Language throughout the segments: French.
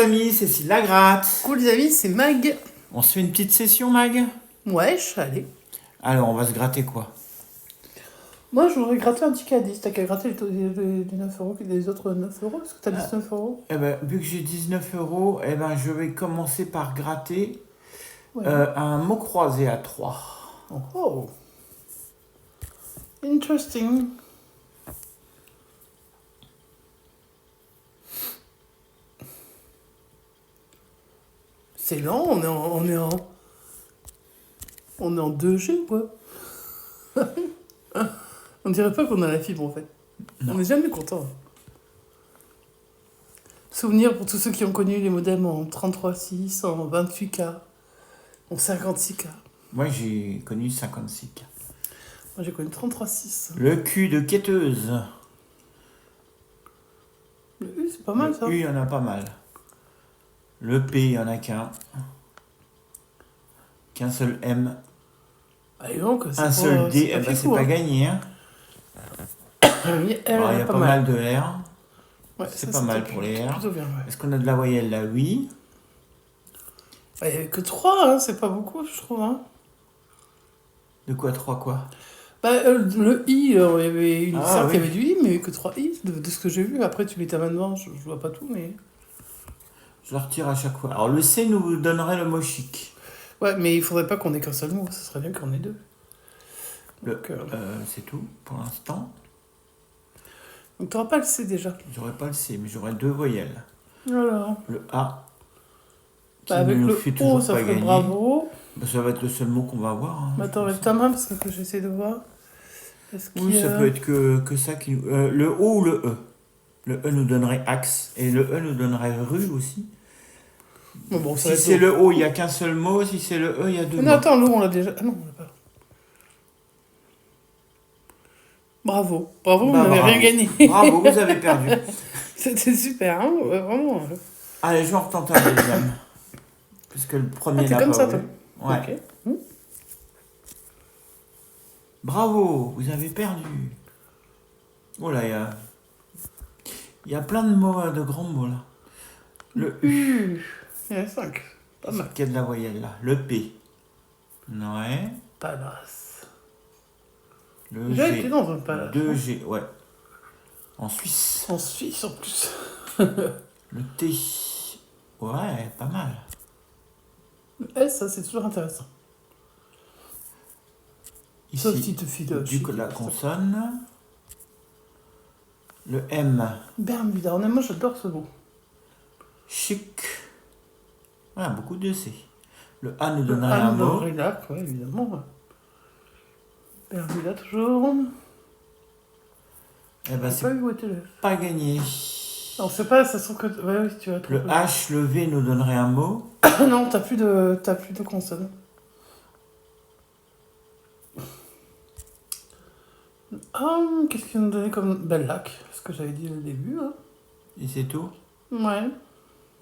amis, Cécile Lagratte. Coucou les amis, c'est Mag. On se fait une petite session, Mag? Ouais, je suis allée. Alors, on va se gratter quoi? Moi, je voudrais gratter un ticket à 10. T'as qu'à gratter les 9 euros que les autres 9 euros, parce que t'as 19 euros. Eh ben, vu que j'ai 19 euros, eh ben, je vais commencer par gratter Ouais. un mot croisé à 3. Oh, oh. Interesting. C'est lent, on est en 2G, quoi. On dirait pas qu'on a la fibre, en fait. Non. On n'est jamais content. Souvenir pour tous ceux qui ont connu les modems en 33.6, en 28K, en 56K. Moi, j'ai connu 56K. Moi, j'ai connu 33.6. Le cul de quêteuse. Le U, c'est pas mal, ça. Le U, il y en a pas mal. Le P, il n'y en a qu'un. Qu'un seul M. Ah, et donc, Un seul D, eh ben, c'est pas gagné. Hein. Il y a pas mal de R. Ouais, c'est pas mal pour les R. Bien, ouais. Est-ce qu'on a de la voyelle là? Oui. Il n'y avait que 3, hein, c'est pas beaucoup, je trouve. Hein. De quoi? 3 quoi? Le I, il y avait une certes, oui. il y avait du I, mais il n'y avait que 3 I, de ce que j'ai vu. Après, tu mets ta main devant, je vois pas tout, mais... Je le retire à chaque fois. Alors, le C nous donnerait le mot chic. Ouais, mais il faudrait pas qu'on ait qu'un seul mot, ça serait bien qu'on ait deux. Donc, c'est tout pour l'instant. Donc tu n'auras pas le C déjà. J'aurais pas le C, mais j'aurais 2 voyelles. Voilà. Le A, qui avec ne le fait O, toujours ça pas ferait gagner. bravo. Ça va être le seul mot qu'on va avoir. Hein, Attends, lève ta main parce que j'essaie de voir. Oui, ça peut être que ça qui nous... le O ou le E. Le E nous donnerait axe. Et le E nous donnerait rue aussi. Bon, si c'est le O, il n'y a qu'un seul mot. Si c'est le E, il y a 2 mots. Non, attends, le O, on l'a déjà... Ah non, on l'a pas. Bravo. Bravo, vous n'avez rien gagné. Bravo, vous avez perdu. C'était super, hein, vraiment. Allez, je vais en retenter un deuxième. Parce que le premier n'a comme pas ça, voulu. toi. Ouais. Okay. Bravo, vous avez perdu. Oh là, il y a plein de mots, de grands mots là. Le U. Il y en a 5. Pas mal. Il y a de la voyelle là. Le P. Ouais. Palace. Le J'ai G. été dans un palace. 2G, ouais. En Suisse. En Suisse en plus. Le T. Ouais, pas mal. Le S, ça c'est toujours intéressant. Ici, sauf si tu files du coup, la consonne. Le M. Bermuda, moi j'adore ce mot. Chic. Voilà, beaucoup de C. Le A nous donnerait un mot. Relax, ouais, évidemment. Bermuda toujours. Eh ben, c'est pas gagné. Non, c'est pas, ça sent que... Ouais, oui, tu vas le H, le V nous donnerait un mot. Non, t'as plus de consonne. Qu'est-ce qu'ils nous donné comme bel lac? Ce que j'avais dit au début. Hein. Et c'est tout? Ouais.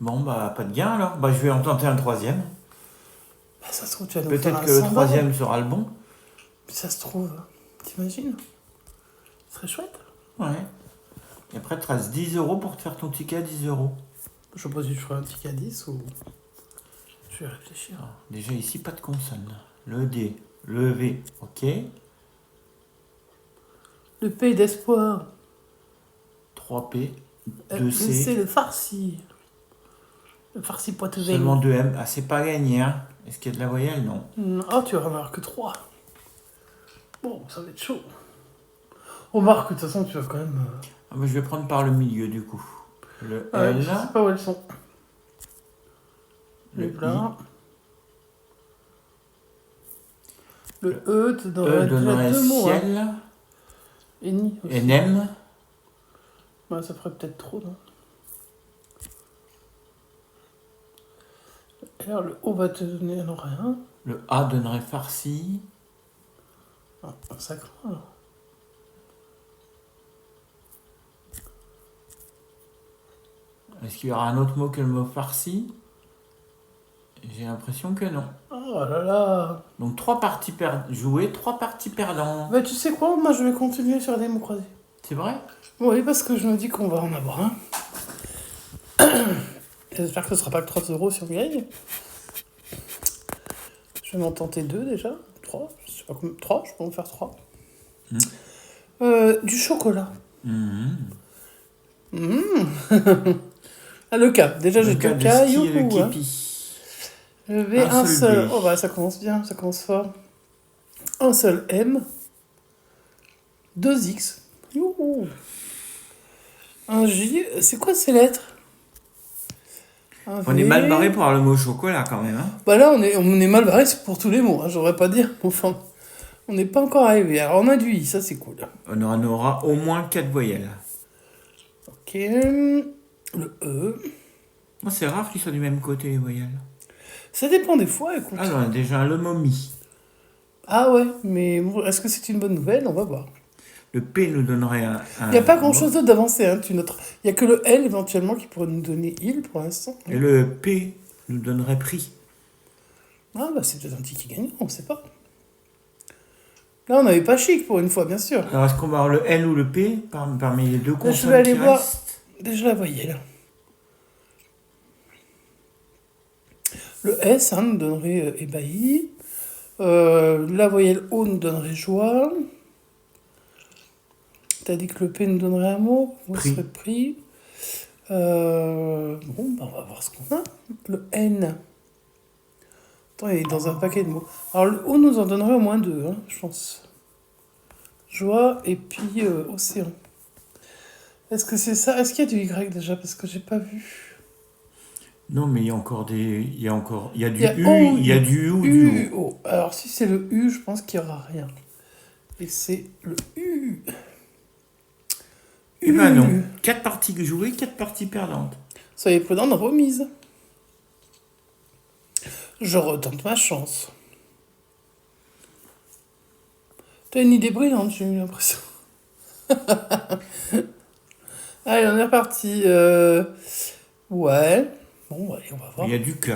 Bon, bah, pas de gain alors. Bah, je vais en tenter un troisième. Bah, ça se trouve, tu vas nous faire peut-être que le troisième sera le bon. Ça se trouve, t'imagines? Ce serait chouette. Ouais. Et après, tu restes 10 euros pour te faire ton ticket à 10 euros. Je sais pas si je ferai un ticket à 10 ou... Je vais réfléchir. Alors, déjà ici, pas de consonne. Le D, le V, ok. Le P d'espoir. 3P, 2C. Le C, le farci. Le farci Poitevin. Seulement 2 M. Ah, c'est pas gagné, hein. Est-ce qu'il y a de la voyelle? Non. Oh, tu vas en avoir que 3. Bon, ça va être chaud. Remarque, de toute façon, tu vas quand même... Ah, bah, je vais prendre par le milieu, du coup. Le L. Je sais pas où elles sont. Le là. Le E te donnerait 2 mots. ciel. Hein. Eni aussi. NM. Ouais, ça ferait peut-être trop, non? Le R, le O va te donner non rien. Le A donnerait farci. Ah, ça craint, alors. Est-ce qu'il y aura un autre mot que le mot farci? J'ai l'impression que non. Oh là là. Donc 3 parties jouées, 3 parties perdantes. Bah tu sais quoi, moi je vais continuer sur les mots croisés. C'est vrai? Oui, parce que je me dis qu'on va en avoir un. J'espère que ce sera pas que 3 euros si on gagne. Je vais m'en tenter 2 déjà. 3, je sais pas combien. 3, je peux en faire 3. Du chocolat. Ah, le cas. Déjà, j'ai 2 cas. et le Youhou, hein. képi. Je vais Un un seul seul. B. Oh bah ça commence bien, ça commence fort. Un seul M. 2 X. Youhou. Un J. C'est quoi ces lettres? Un On V. est mal barré pour avoir le mot chocolat quand même. Hein. Bah là, on est mal barré c'est pour tous les mots. Hein, j'aurais pas dire. Enfin, on n'est pas encore arrivé. Alors, on a du I, ça c'est cool. On en aura au moins 4 voyelles. Ok. Le E. Moi, c'est rare qu'ils soient du même côté, les voyelles. Ça dépend des fois, écoute. Ah, on a déjà le mot mi. Ah ouais, mais bon, est-ce que c'est une bonne nouvelle? On va voir. Le P nous donnerait un... Il n'y a pas grand-chose d'autre d'avancé. Hein, il n'y a que le L éventuellement qui pourrait nous donner il pour l'instant. Et le P nous donnerait prix. Ah bah c'est peut-être un ticket gagnant, on ne sait pas. Là, on n'avait pas chic pour une fois, bien sûr. Alors, est-ce qu'on va avoir le L ou le P parmi les deux consonnes Je vais aller qui voir restent déjà la voyelle. Le S hein, nous donnerait ébahi. La voyelle O nous donnerait joie. T'as dit que le P nous donnerait un mot. On Prix. serait pris. Bon, bah, on va voir ce qu'on a. Le N. Attends, il est dans un paquet de mots. Alors, le O nous en donnerait au moins 2, hein, je pense. Joie et puis océan. Est-ce que c'est ça? Est-ce qu'il y a du Y déjà? Parce que j'ai pas vu. Non, mais il y a encore des... Il y a du Il y a U, O, il y a du U ou du U, O. O. Alors, si c'est le U, je pense qu'il n'y aura rien. Et c'est le U. Eh ben non. 4 parties jouées, 4 parties perdantes. Soyez prudents dans vos mises. Je retente ma chance. T'as une idée brillante, j'ai eu l'impression. Allez, on est reparti. Ouais. Bon, allez, on va voir. Il y a du K,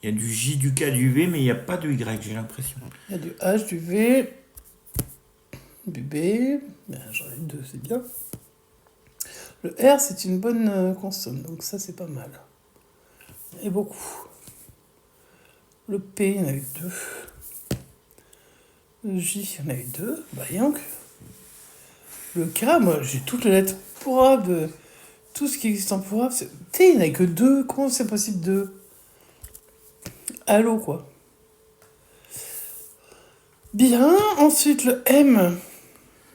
il y a du J, du K, du V, mais il n'y a pas de Y, j'ai l'impression. Il y a du H, du V, du B. Ben, j'en ai 2, c'est bien. Le R, c'est une bonne consonne, donc ça, c'est pas mal. Et beaucoup. Le P, il y en a eu 2. Le J, il y en a eu 2. Bah, donc. Le K, moi, j'ai toutes les lettres pourrables. Tout ce qui existe en pourrable. T, il n'y en a que 2. Comment c'est possible 2? Allô, quoi. Bien. Ensuite, le M.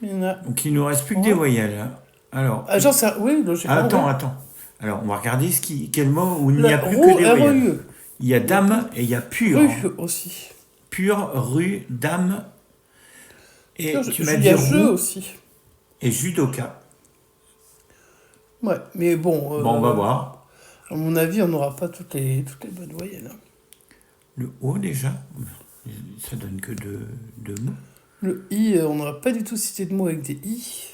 Il y en a. Donc il nous reste plus que des voyelles. Hein. Alors. Ah, genre, ça. Oui, logiquement. Attends. Alors, on va regarder quel mot où il n'y a plus que des voyelles. Il y a dame et il y a pur. Rue aussi. Pur, rue, dame. Et tu m'as Il y dit a jeu roux aussi. et judoka. Ouais, mais bon. Bon, on va voir. À mon avis, on n'aura pas toutes les bonnes voyelles. Hein. Le O déjà, ça donne que deux mots. Le I, on n'aura pas du tout cité de mots avec des I.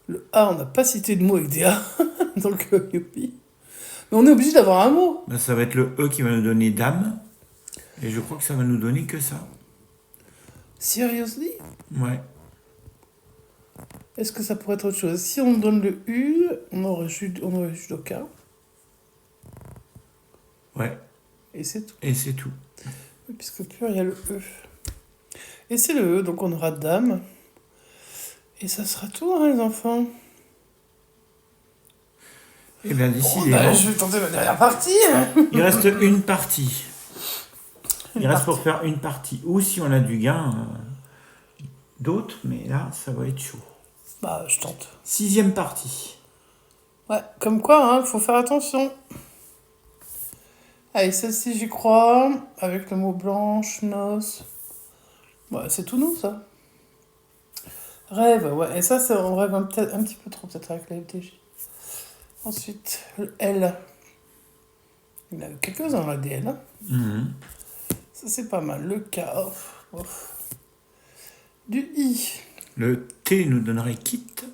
Le A, on n'a pas cité de mots avec des A. Donc, youpi. Mais on est obligé d'avoir un mot. Ben, ça va être le E qui va nous donner dame. Et je crois que ça va nous donner que ça. Seriously? Ouais. Est-ce que ça pourrait être autre chose? Si on donne le U, on aurait judoka. Ouais. Et c'est tout. Et c'est tout. Oui, puisque pur, il y a le E. Et c'est le E, donc on aura dame. Et ça sera tout, hein, les enfants. Eh bien, d'ici je vais tenter ma dernière partie. Il reste une partie. Il reste pour faire une partie. Ou si on a du gain, d'autres, mais là, ça va être chaud. Bah, je tente. 6e partie. Ouais, comme quoi, hein, faut faire attention. Allez, celle-ci, j'y crois. Avec le mot blanche, noce. Ouais, c'est tout nous, ça. Rêve, ouais. Et ça, on rêve peut-être un petit peu trop, peut-être, avec la FDJ. Ensuite, le L. Il y en a quelques-uns, là, des L. Hein. Mhm. Ça, c'est pas mal. Le K. Du I. Le T nous donnerait quitte.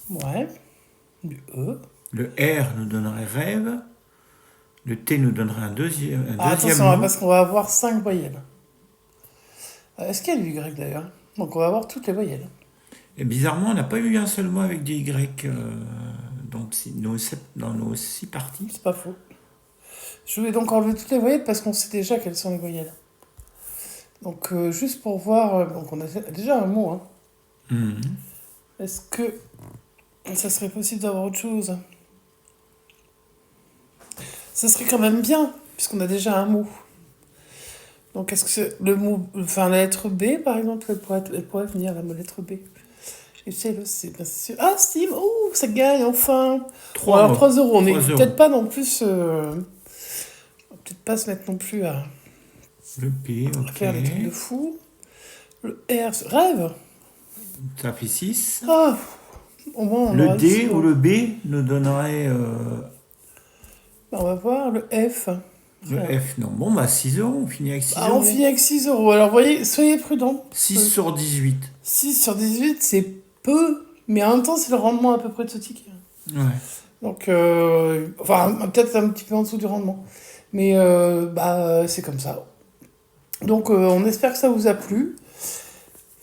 Ouais. Du E. Le R nous donnerait rêve. Le T nous donnerait un deuxième Attention, mot. parce qu'on va avoir 5 voyelles. Est-ce qu'il y a du Y, d'ailleurs? Donc, on va avoir toutes les voyelles. Et bizarrement, on n'a pas eu un seul mot avec des Y dans nos 6 parties. C'est pas faux. Je vais donc enlever toutes les voyelles parce qu'on sait déjà quelles sont les voyelles. Donc, juste pour voir... donc, on a déjà un mot, hein. Mhm. Est-ce que ça serait possible d'avoir autre chose? Ça serait quand même bien, puisqu'on a déjà un mot. Donc, est-ce que le mot... Enfin, la lettre B, par exemple, elle pourrait venir, la lettre B. Et c'est le C, bien sûr. Ah, Steam! Oh, ça gagne, enfin! Bon, 3 alors, mots. 3 euros. On n'est 3 euros. peut-être pas non plus... on va peut-être pas se mettre non plus à Le P, faire des trucs de ok. fou. Le R, rêve! Ça fait 6. Ah! Au moins, on Le aura D six, ou hein. le B nous donnerait On va voir le F. le F. Non, bon, bah 6 euros, on finit avec 6 Ah, euros. on finit avec 6 euros. Alors, voyez, soyez prudents. 6 sur 18. 6 sur 18, c'est peu, mais en même temps, c'est le rendement à peu près de ce ticket. Ouais. Donc, enfin, peut-être un petit peu en dessous du rendement. Mais c'est comme ça. Donc, on espère que ça vous a plu.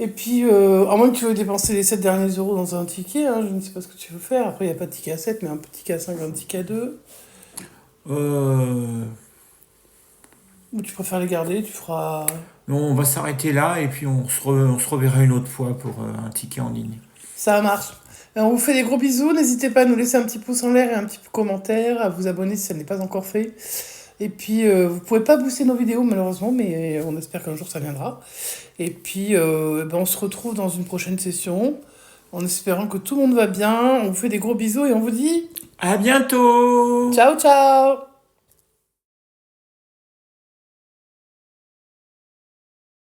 Et puis, à moins que tu veux dépenser les 7 derniers euros dans un ticket, hein, je ne sais pas ce que tu veux faire. Après, il n'y a pas de ticket à 7, mais un petit ticket à 5, un ticket à 2. Euh, Ou tu préfères les garder, tu feras... non, on va s'arrêter là et puis on se reverra une autre fois pour un ticket en ligne. Ça marche. On vous fait des gros bisous. N'hésitez pas à nous laisser un petit pouce en l'air et un petit commentaire, à vous abonner si ça n'est pas encore fait. Et puis, vous pouvez pas booster nos vidéos malheureusement, mais on espère qu'un jour ça viendra. Et puis, on se retrouve dans une prochaine session, en espérant que tout le monde va bien. On vous fait des gros bisous et on vous dit À bientôt! ciao ciao!